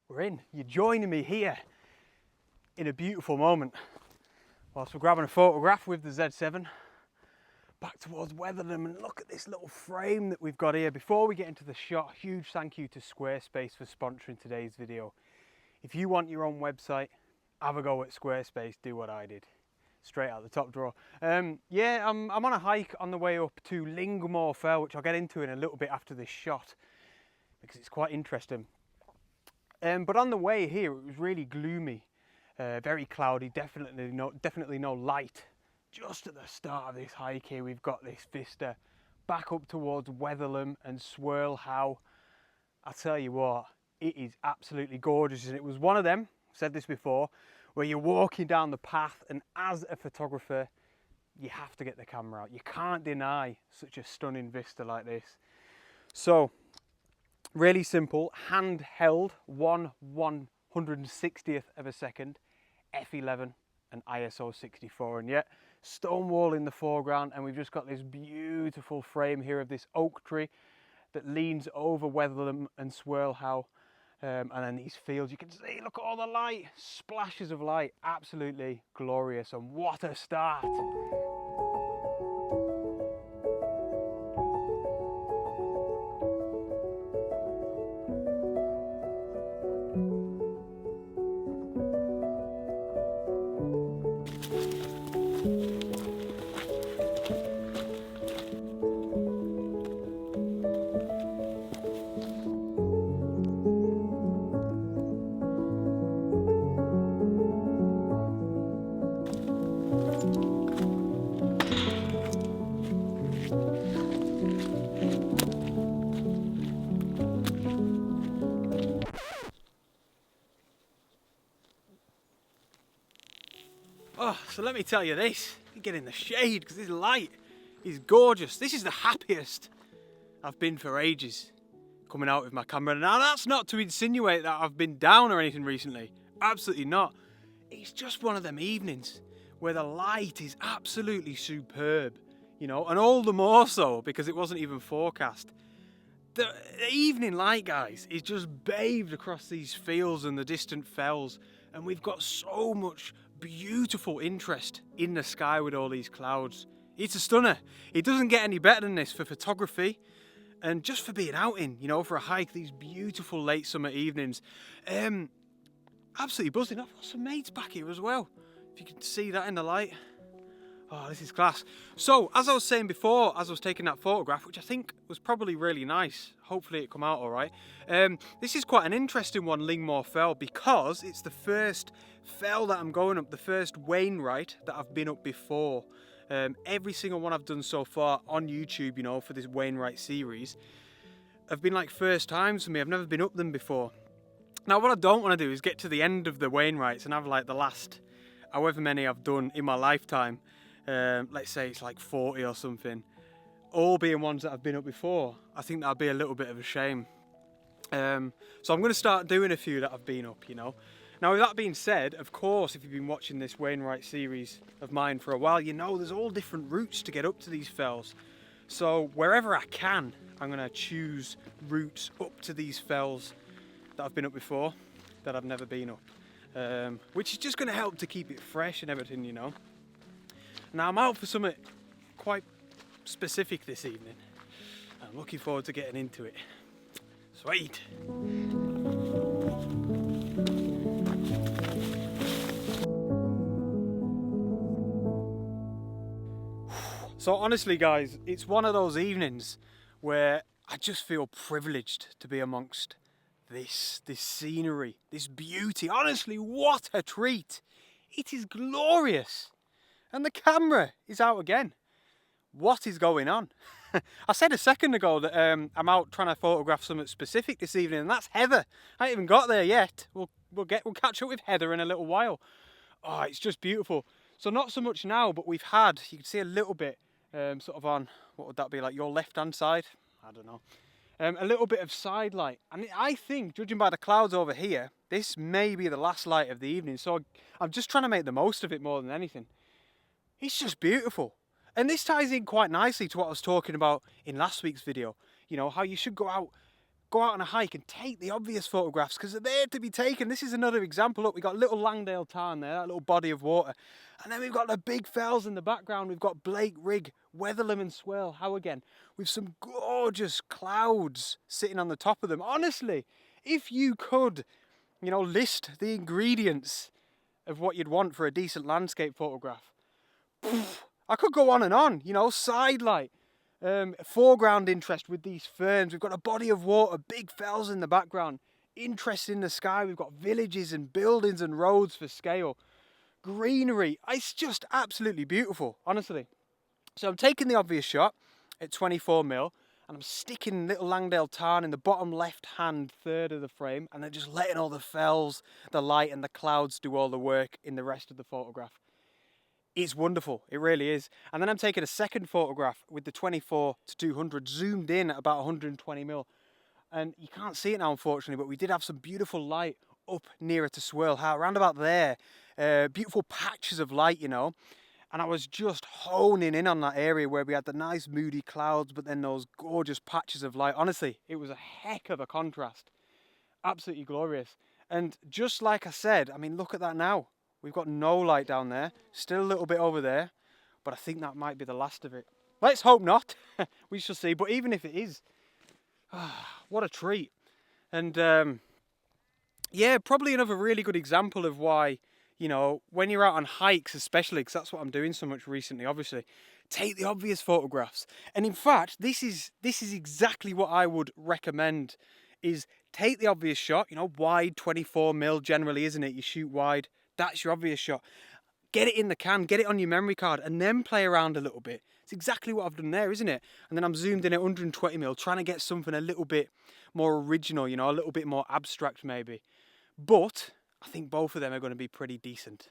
we're in. You're joining me here in a beautiful moment whilst we're grabbing a photograph with the Z7 back towards Weatherden. And look at this little frame that we've got here. Before we get into the shot, huge thank you to Squarespace for sponsoring today's video. If you want your own website, have a go at Squarespace, do what I did. Straight out the top drawer. I'm on a hike on the way up to Lingmore Fell, which I'll get into in a little bit after this shot because it's quite interesting. But on the way here, it was really gloomy, very cloudy, definitely no light. Just at the start of this hike here, we've got this vista back up towards Weatherden and Swirl How. I tell you what, it is absolutely gorgeous, and it was one of them, I've said this before, where you're walking down the path and as a photographer, you have to get the camera out. You can't deny such a stunning vista like this. So, really simple, handheld, 1/160th of a second, f11 and ISO 64, and yet stone wall in the foreground, and we've just got this beautiful frame here of this oak tree that leans over Weatherden and Swirl How, and then these fields, you can see, look at all the light, splashes of light, absolutely glorious, and what a start. Oh, so let me tell you this, you get in the shade because this light is gorgeous. This is the happiest I've been for ages coming out with my camera. Now that's not to insinuate that I've been down or anything recently, absolutely not. It's just one of them evenings where the light is absolutely superb, you know, and all the more so because it wasn't even forecast. The evening light, guys, is just bathed across these fields and the distant fells, and we've got so much beautiful interest in the sky with all these clouds. It's a stunner. It doesn't get any better than this for photography and just for being out in, you know, for a hike, these beautiful late summer evenings. Absolutely buzzing. I've got some mates back here as well, if you can see that in the light. Oh, this is class. So, as I was saying before, as I was taking that photograph, which I think was probably really nice, hopefully it come out all right, this is quite an interesting one, Lingmore Fell, because it's the first fell that I'm going up, the first Wainwright that I've been up before. Every single one I've done so far on YouTube, you know, for this Wainwright series, have been like first times for me. I've never been up them before. Now, what I don't want to do is get to the end of the Wainwrights and have like the last, however many I've done in my lifetime, let's say it's like 40 or something, all being ones that I've been up before. I think that'd be a little bit of a shame. So I'm going to start doing a few that I've been up, you know. Now, with that being said, of course, if you've been watching this Wainwright series of mine for a while, you know there's all different routes to get up to these fells. So wherever I can, I'm going to choose routes up to these fells that I've been up before, that I've never been up, which is just going to help to keep it fresh and everything, you know. Now, I'm out for something quite specific this evening. I'm looking forward to getting into it. Sweet. So honestly, guys, it's one of those evenings where I just feel privileged to be amongst this scenery, this beauty. Honestly, what a treat. It is glorious. And the camera is out again. What is going on? I said a second ago that I'm out trying to photograph something specific this evening, and that's Heather. I haven't even got there yet. We'll catch up with Heather in a little while. Oh, it's just beautiful. So not so much now, but we've had, you can see a little bit sort of on, what would that be, like your left-hand side? I don't know. A little bit of side light. And I think, judging by the clouds over here, this may be the last light of the evening. So I'm just trying to make the most of it more than anything. It's just beautiful. And this ties in quite nicely to what I was talking about in last week's video. You know, how you should go out go out on a hike and take the obvious photographs because they're there to be taken. This is another example. Look, we've got little Langdale Tarn there, that little body of water. And then we've got the big fells in the background. We've got Blake Rig, Weatherlam and Swirl How again, with some gorgeous clouds sitting on the top of them. Honestly, if you could, you know, list the ingredients of what you'd want for a decent landscape photograph, I could go on and on, you know, side light, foreground interest with these ferns. We've got a body of water, big fells in the background, interest in the sky. We've got villages and buildings and roads for scale, greenery. It's just absolutely beautiful, honestly. So I'm taking the obvious shot at 24mm and I'm sticking little Langdale Tarn in the bottom left hand third of the frame, and then just letting all the fells, the light and the clouds do all the work in the rest of the photograph. It's wonderful, it really is. And then I'm taking a second photograph with the 24-200 zoomed in at about 120mm. And you can't see it now, unfortunately, but we did have some beautiful light up nearer to Swirl How, around about there. Beautiful patches of light, you know. And I was just honing in on that area where we had the nice moody clouds, but then those gorgeous patches of light. Honestly, it was a heck of a contrast. Absolutely glorious. And just like I said, I mean, look at that now. We've got no light down there, still a little bit over there, but I think that might be the last of it. Let's hope not. We shall see. But even if it is, what a treat. And yeah, probably another really good example of why, you know, when you're out on hikes especially, because that's what I'm doing so much recently, obviously, take the obvious photographs. And in fact, this is exactly what I would recommend, is take the obvious shot, you know, wide 24mm generally, isn't it? You shoot wide. That's your obvious shot. Get it in the can, get it on your memory card, and then play around a little bit. It's exactly what I've done there, isn't it? And then I'm zoomed in at 120mm, trying to get something a little bit more original, you know, a little bit more abstract maybe. But I think both of them are going to be pretty decent.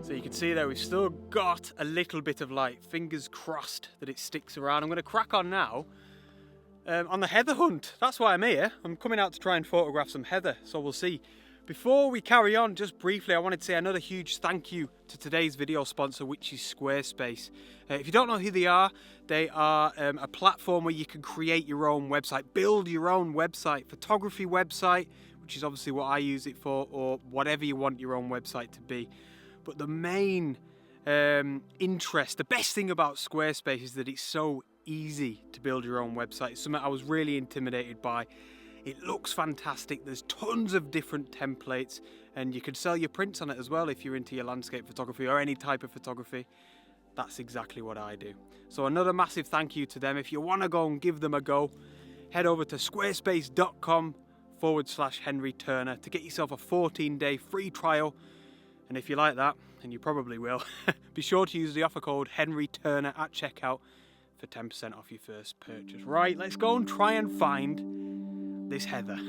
So you can see there, we've still got a little bit of light. Fingers crossed that it sticks around. I'm going to crack on now on the heather hunt. That's why I'm here. I'm coming out to try and photograph some heather, so we'll see. Before we carry on, just briefly, I wanted to say another huge thank you to today's video sponsor, which is Squarespace. If you don't know who they are a platform where you can create your own website, build your own website, photography website, which is obviously what I use it for, or whatever you want your own website to be. But the main interest, the best thing about Squarespace is that it's so easy to build your own website. It's something I was really intimidated by. It looks fantastic. There's tons of different templates, and you can sell your prints on it as well if you're into your landscape photography or any type of photography. That's exactly what I do. So another massive thank you to them. If you want to go and give them a go, head over to squarespace.com/Henry Turner to get yourself a 14-day free trial. And if you like that, and you probably will, be sure to use the offer code Henry Turner at checkout for 10% off your first purchase. Right, let's go and try and find this heather.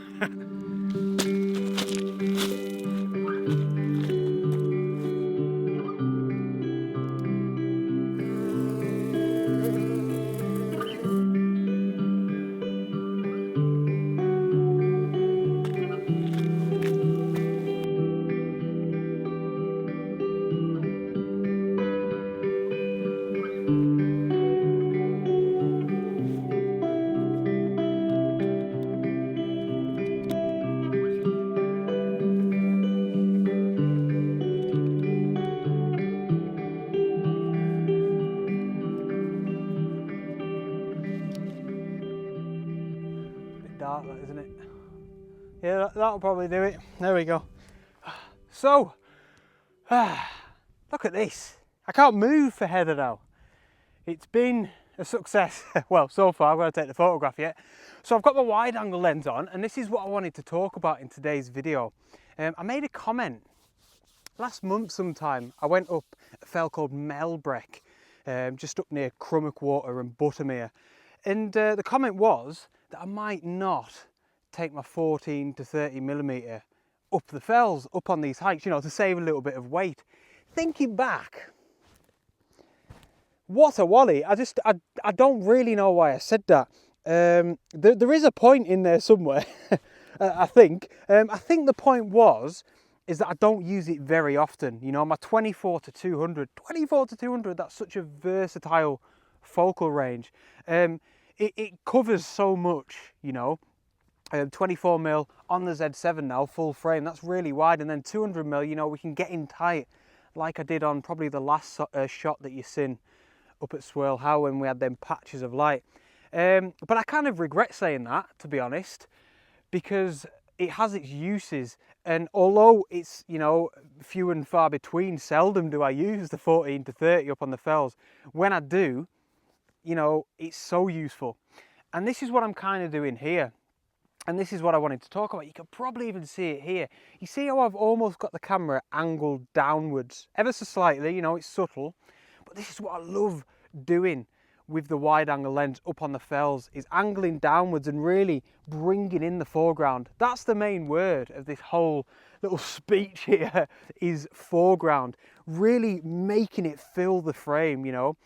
Dark, that, isn't it? Yeah, that'll probably do it. There we go. So, look at this. I can't move for heather now. It's been a success. Well, so far. I've got to take the photograph yet. So I've got my wide angle lens on, and this is what I wanted to talk about in today's video. I made a comment last month sometime. I went up a fell called Melbreck, just up near Crummock Water and Buttermere. And the comment was that I might not take my 14 to 30mm up the fells, up on these hikes, you know, to save a little bit of weight. thinking back, what a wally. I don't really know why I said that. There is a point in there somewhere, I think. I think the point is that I don't use it very often. You know, my 24 to 200, that's such a versatile focal range. It covers so much, you know. 24mm on the Z7 now, full frame, that's really wide. And then 200mm, you know, we can get in tight like I did on probably the last shot that you seen up at Swirl How when we had them patches of light. But I kind of regret saying that, to be honest, because it has its uses. And although it's, you know, few and far between, seldom do I use the 14 to 30 up on the fells. When I do, you know, it's so useful. And this is what I'm kind of doing here. And this is what I wanted to talk about. You can probably even see it here. You see how I've almost got the camera angled downwards, ever so slightly, you know, it's subtle. But this is what I love doing with the wide angle lens up on the fells, is angling downwards and really bringing in the foreground. That's the main word of this whole little speech here, is foreground. Really making it fill the frame, you know.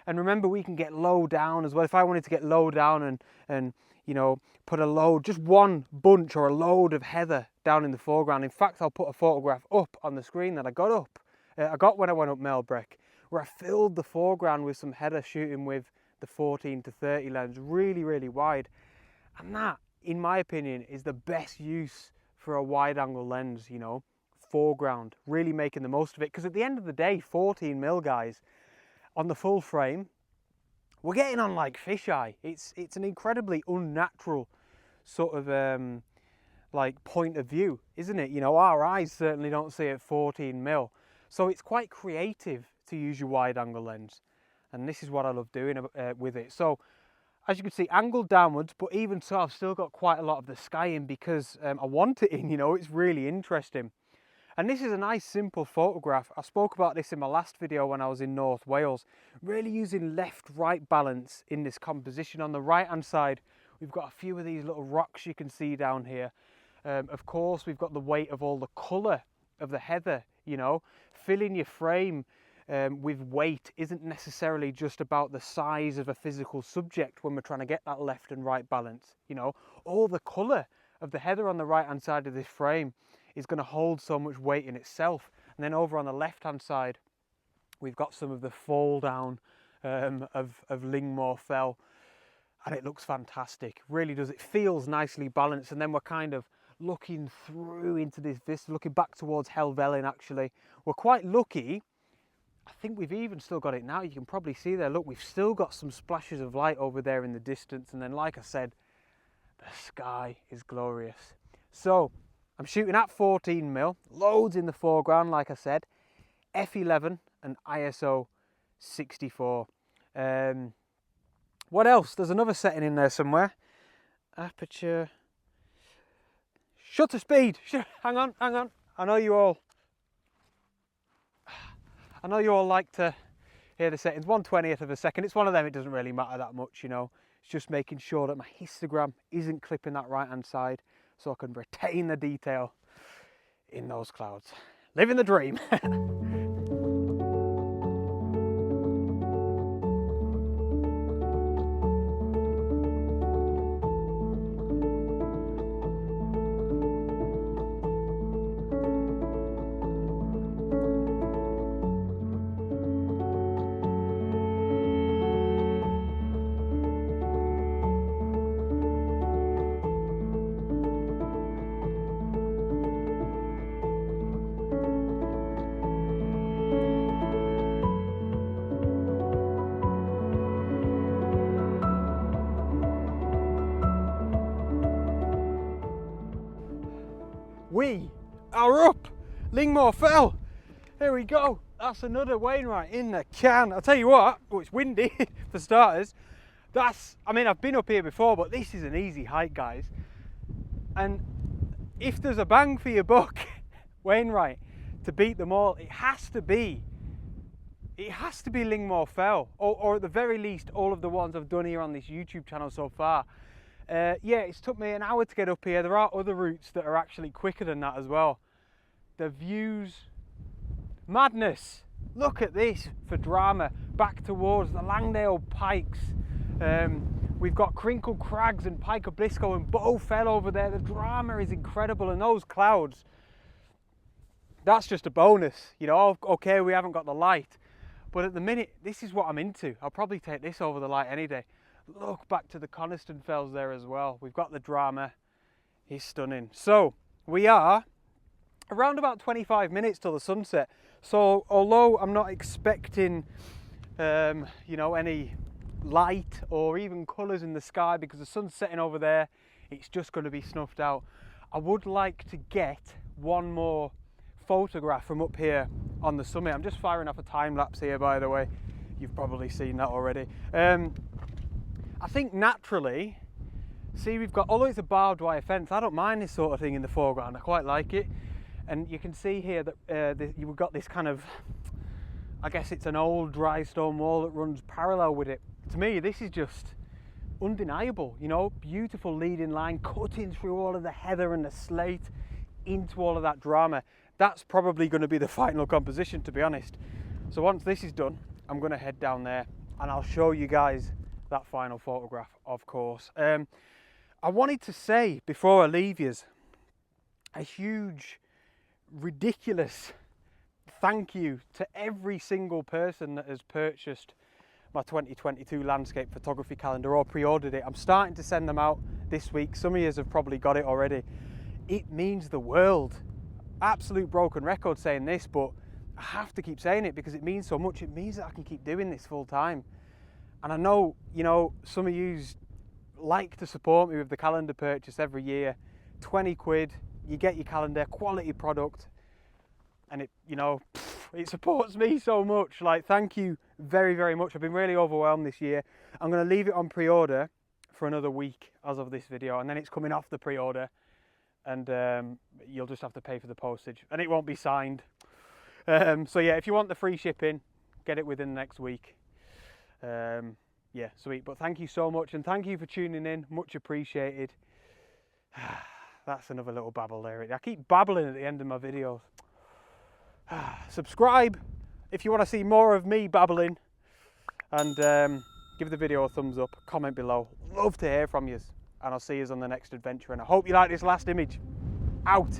And remember, we can get low down as well. If I wanted to get low down and you know, put a load, just one bunch or a load of heather down in the foreground. In fact, I'll put a photograph up on the screen that I got when I went up Melbreck, where I filled the foreground with some heather shooting with the 14 to 30 lens, really, really wide. And that, in my opinion, is the best use for a wide angle lens, you know, foreground, really making the most of it. Because at the end of the day, 14mm, guys, on the full frame, we're getting on like fisheye. It's an incredibly unnatural sort of like point of view, isn't it? You know, our eyes certainly don't see at 14mm. So it's quite creative to use your wide angle lens. And this is what I love doing with it. So as you can see, angled downwards, but even so, I've still got quite a lot of the sky in because I want it in, you know, it's really interesting. And this is a nice simple photograph. I spoke about this in my last video when I was in North Wales, really using left-right balance in this composition. On the right-hand side, we've got a few of these little rocks you can see down here. Of course, we've got the weight of all the colour of the heather, you know. Filling your frame with weight isn't necessarily just about the size of a physical subject when we're trying to get that left and right balance, you know. All the colour of the heather on the right-hand side of this frame is going to hold so much weight in itself. And then over on the left-hand side, we've got some of the fall down of Lingmore Fell, and it looks fantastic. Really does. It feels nicely balanced, and then we're kind of looking through into this vista, looking back towards Helvellyn. Actually, we're quite lucky. I think we've even still got it now. You can probably see there. Look, we've still got some splashes of light over there in the distance, and then, like I said, the sky is glorious. So I'm shooting at 14mm, loads in the foreground, like I said, f11 and ISO 64. What else? There's another setting in there somewhere. Aperture, shutter speed. Hang on. I know you all like to hear the settings. 1/20th of a second. It's one of them. It doesn't really matter that much, you know. It's just making sure that my histogram isn't clipping that right-hand side, so I can retain the detail in those clouds. Living the dream. We are up Lingmore Fell. Here we go. That's another Wainwright in the can. I'll tell you what, oh, it's windy for starters. I mean, I've been up here before, but this is an easy hike, guys. And if there's a bang for your buck, Wainwright, to beat them all, it has to be Lingmore Fell, or at the very least, all of the ones I've done here on this YouTube channel so far. Yeah, it's took me an hour to get up here. There are other routes that are actually quicker than that as well. The views Madness. Look at this for drama. Back towards the Langdale Pikes. We've got Crinkle Crags and Pike of Blisco and Bow Fell over there. The drama is incredible, and those clouds, that's just a bonus. You know, okay, we haven't got the light, but at the minute, this is what I'm into. I'll probably take this over the light any day. Look back to the Coniston Fells there as well. We've got the drama. He's stunning. So we are around about 25 minutes till the sunset. So although I'm not expecting, you know, any light or even colours in the sky because the sun's setting over there, it's just going to be snuffed out. I would like to get one more photograph from up here on the summit. I'm just firing off a time lapse here, by the way. You've probably seen that already. I think naturally, see, we've got, although it's a barbed wire fence, I don't mind this sort of thing in the foreground. I quite like it. And you can see here that you've got this kind of, I guess it's an old dry stone wall that runs parallel with it. To me, this is just undeniable, you know, beautiful leading line cutting through all of the heather and the slate into all of that drama. That's probably going to be the final composition, to be honest. So once this is done, I'm going to head down there and I'll show you guys that final photograph, of course. I wanted to say before I leave yous a huge, ridiculous thank you to every single person that has purchased my 2022 landscape photography calendar or pre-ordered it. I'm starting to send them out this week. Some of you have probably got it already. It means the world. Absolute broken record saying this, but I have to keep saying it because it means so much. It means that I can keep doing this full time. And I know, you know, some of you like to support me with the calendar purchase every year. 20 quid, you get your calendar, quality product, and it, you know, it supports me so much. Like, thank you very, very much. I've been really overwhelmed this year. I'm going to leave it on pre-order for another week as of this video, and then it's coming off the pre-order, and you'll just have to pay for the postage, and it won't be signed. So yeah, if you want the free shipping, get it within the next week. Yeah, sweet. But thank you so much, and thank you for tuning in. Much appreciated. That's another little babble there. I keep babbling at the end of my videos. Subscribe if you want to see more of me babbling, and give the video a thumbs up, comment below. Love to hear from you, and I'll see you on the next adventure, and I hope you like this last image. Out.